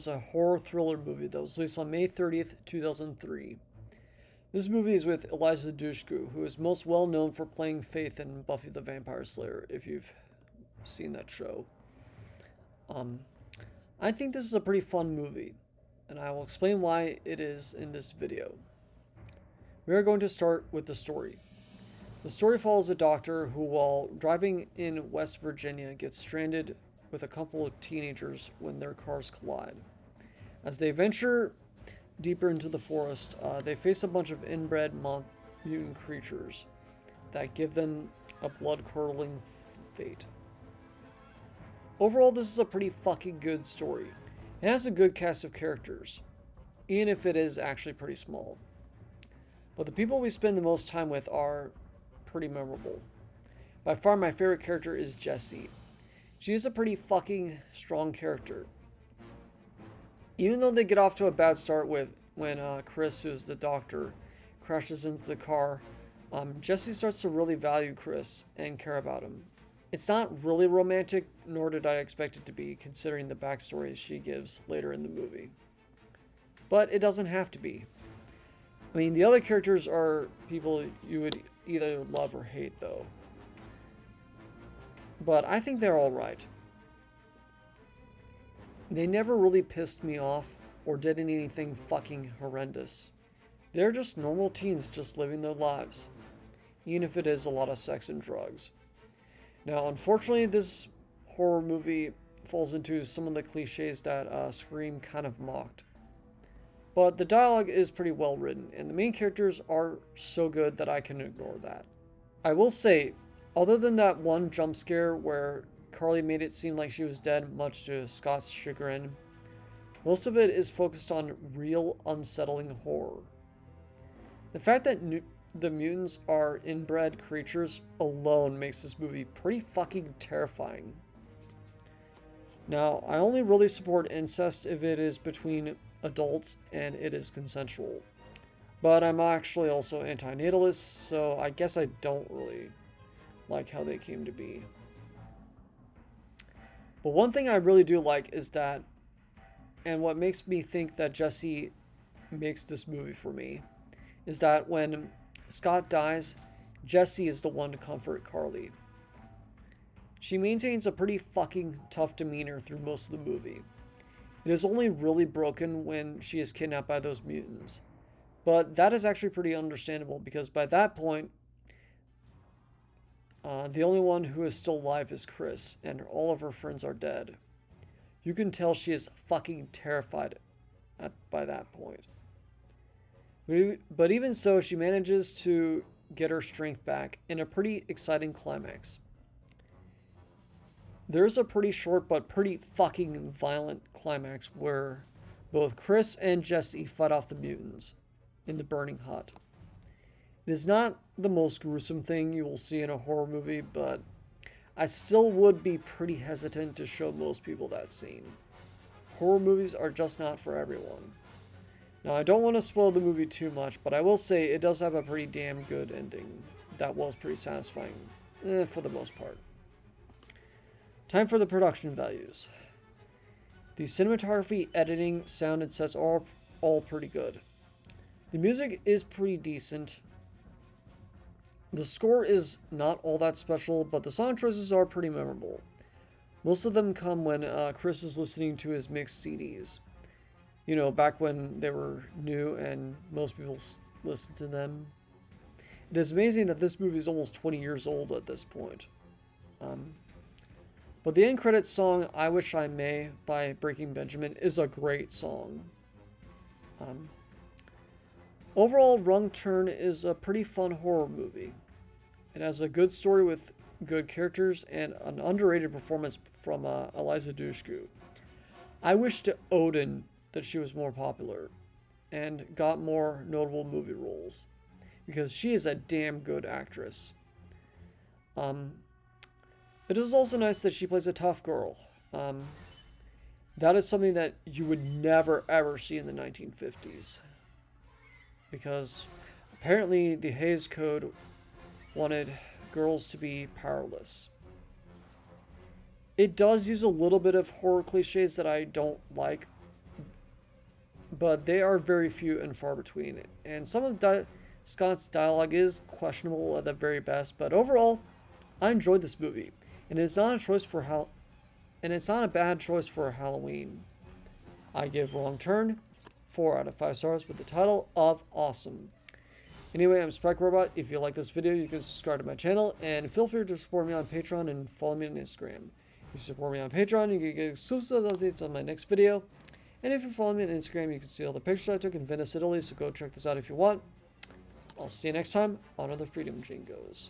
is a horror thriller movie that was released on May 30th, 2003. This movie is with Eliza Dushku, who is most well known for playing Faith in Buffy the Vampire Slayer, if you've seen that show. Um, I think this is a pretty fun movie, and I will explain why it is in this video. We are going to start with the story. The story follows a doctor who, while driving in West Virginia, gets stranded with a couple of teenagers when their cars collide. As they venture deeper into the forest, they face a bunch of inbred mutant creatures that give them a blood-curdling fate. Overall, this is a pretty fucking good story. It has a good cast of characters, even if it is actually pretty small. But the people we spend the most time with are pretty memorable. By far, my favorite character is Jessie. She is a pretty fucking strong character. Even though they get off to a bad start when Chris, who's the doctor, crashes into the car, Jessie starts to really value Chris and care about him. It's not really romantic, nor did I expect it to be, considering the backstory she gives later in the movie. But it doesn't have to be. I mean, the other characters are people you would either love or hate, though. But I think they're alright. They never really pissed me off or did anything fucking horrendous. They're just normal teens just living their lives, even if it is a lot of sex and drugs. Now, unfortunately, this horror movie falls into some of the cliches that Scream kind of mocked. But the dialogue is pretty well written, and the main characters are so good that I can ignore that. I will say, other than that one jump scare where Carly made it seem like she was dead, much to Scott's chagrin, most of it is focused on real unsettling horror. The fact that the mutants are inbred creatures alone makes this movie pretty fucking terrifying. Now, I only really support incest if it is between adults and it is consensual. But I'm actually also antinatalist, so I guess I don't really like how they came to be. But one thing I really do like is that, and what makes me think that Jessie makes this movie for me, is that when Scott dies, Jessie is the one to comfort Carly. She maintains a pretty fucking tough demeanor through most of the movie. It is only really broken when she is kidnapped by those mutants. But that is actually pretty understandable because by that point, the only one who is still alive is Chris, and all of her friends are dead. You can tell she is fucking terrified by that point. But even so, she manages to get her strength back in a pretty exciting climax. There's a pretty short but pretty fucking violent climax where both Chris and Jessie fight off the mutants in the burning hut. It is not the most gruesome thing you will see in a horror movie, but I still would be pretty hesitant to show most people that scene. Horror movies are just not for everyone. Now, I don't want to spoil the movie too much, but I will say it does have a pretty damn good ending that was pretty satisfying, for the most part. Time for the production values. The cinematography, editing, sound, and sets are all pretty good. The music is pretty decent. The score is not all that special, but the song choices are pretty memorable. Most of them come when Chris is listening to his mixed CDs. You know, back when they were new and most people listened to them. It is amazing that this movie is almost 20 years old at this point. But the end credits song, I Wish I May by Breaking Benjamin, is a great song. Overall, Wrong Turn is a pretty fun horror movie. It has a good story with good characters and an underrated performance from Eliza Dushku. I wish to Odin that she was more popular and got more notable movie roles because she is a damn good actress. It is also nice that she plays a tough girl. That is something that you would never ever see in the 1950s because apparently the Hays Code wanted girls to be powerless. It does use a little bit of horror cliches that I don't like, but they are very few and far between. And some of Scott's dialogue is questionable at the very best, but overall, I enjoyed this movie, and it's not a choice for and it's not a bad choice for Halloween. I give Wrong Turn 4 out of 5 stars with the title of awesome. Anyway, I'm Spike Robot. If you like this video, you can subscribe to my channel, and feel free to support me on Patreon and follow me on Instagram. If you support me on Patreon, you can get exclusive updates on my next video. And if you follow me on Instagram, you can see all the pictures I took in Venice, Italy, so go check this out if you want. I'll see you next time on Another Freedom Jingos.